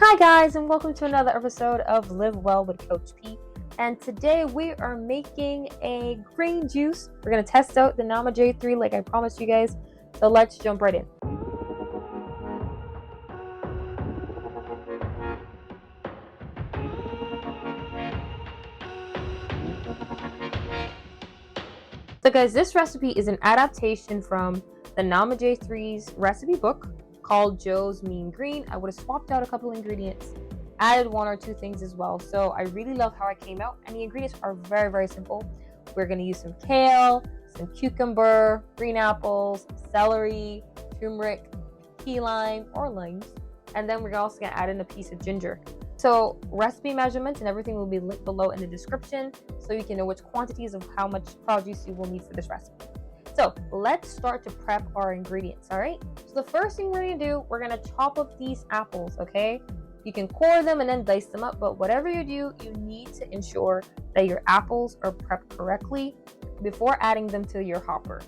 Hi guys, and welcome to another episode of Live Well with Coach P. And today we are making a green juice. We're going to test out the Nama J3 like I promised you guys. So let's jump right in. So guys, this recipe is an adaptation from the Nama J3's recipe book called Joe's Mean Green. I would have swapped out a couple ingredients, added one or two things as well. So I really love how it came out, and the ingredients are very, very simple. We're going to use some kale, some cucumber, green apples, celery, turmeric, key lime or limes, and then we're also going to add in a piece of ginger. So recipe measurements and everything will be linked below in the description so you can know which quantities of how much produce you will need for this recipe. So let's start to prep our ingredients, all right? So the first thing we're gonna do, we're gonna chop up these apples, okay? You can core them and then dice them up, but whatever you do, you need to ensure that your apples are prepped correctly before adding them to your hopper,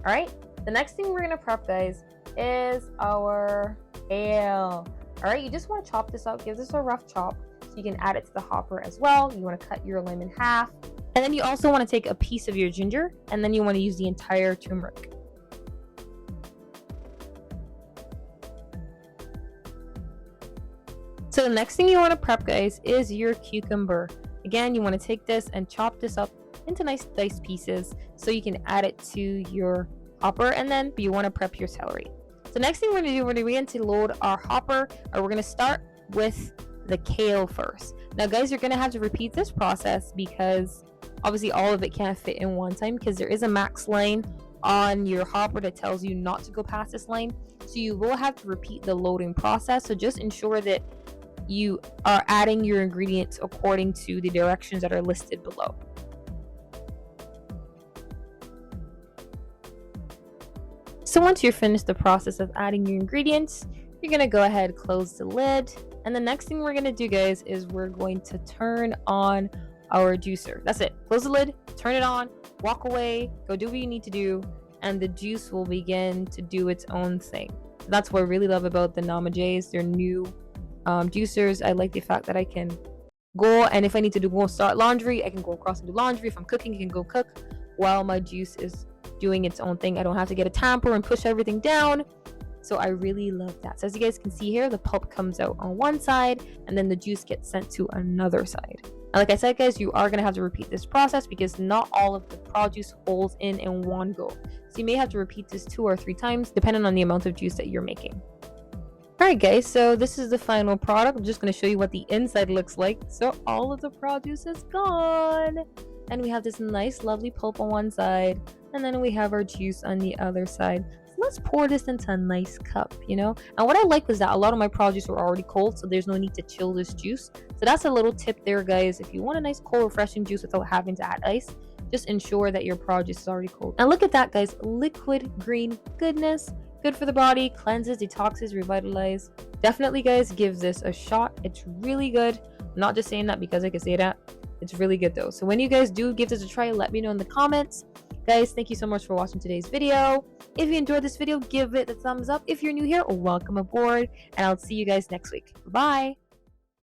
all right? The next thing we're gonna prep, guys, is our kale. All right, you just wanna chop this up, give this a rough chop so you can add it to the hopper as well. You wanna cut your lime in half. And then you also want to take a piece of your ginger, and then you want to use the entire turmeric. So the next thing you want to prep, guys, is your cucumber. Again, you want to take this and chop this up into nice diced pieces so you can add it to your hopper, and then you want to prep your celery. So next thing we're going to do, we're going to load our hopper, or we're going to start with the kale first. Now, guys, you're going to have to repeat this process because obviously all of it can't fit in one time, because there is a max line on your hopper that tells you not to go past this line. So you will have to repeat the loading process. So just ensure that you are adding your ingredients according to the directions that are listed below. So once you're finished the process of adding your ingredients, you're going to go ahead, close the lid. And the next thing we're going to do, guys, is we're going to turn on our juicer. That's it. Close the lid, turn it on, walk away, go do what you need to do, and the juice will begin to do its own thing. So that's what I really love about the Nama J's. They're new juicers. I like the fact that I can go, and if I need to go start laundry, I can go across and do laundry. If I'm cooking, I can go cook while my juice is doing its own thing. I don't have to get a tamper and push everything down. So I really love that. So as you guys can see here, the pulp comes out on one side and then the juice gets sent to another side. And like I said, guys, you are going to have to repeat this process because not all of the produce holds in one go. So you may have to repeat this 2 or 3 times depending on the amount of juice that you're making. Alright guys, so this is the final product. I'm just going to show you what the inside looks like. So all of the produce is gone. And we have this nice lovely pulp on one side. And then we have our juice on the other side. Let's pour this into a nice cup, you know. And what I like was that a lot of my produce were already cold, so there's no need to chill this juice. So that's a little tip there, guys. If you want a nice cold refreshing juice without having to add ice, just ensure that your produce is already cold. And look at that, guys. Liquid green goodness, good for the body, cleanses, detoxes, revitalizes. Definitely, guys, give this a shot. It's really good. I'm not just saying that because I can say that. It's really good though. So when you guys do give this a try, let me know in the comments. Guys, thank you so much for watching today's video. If you enjoyed this video, give it a thumbs up. If you're new here, welcome aboard, and I'll see you guys next week. Bye.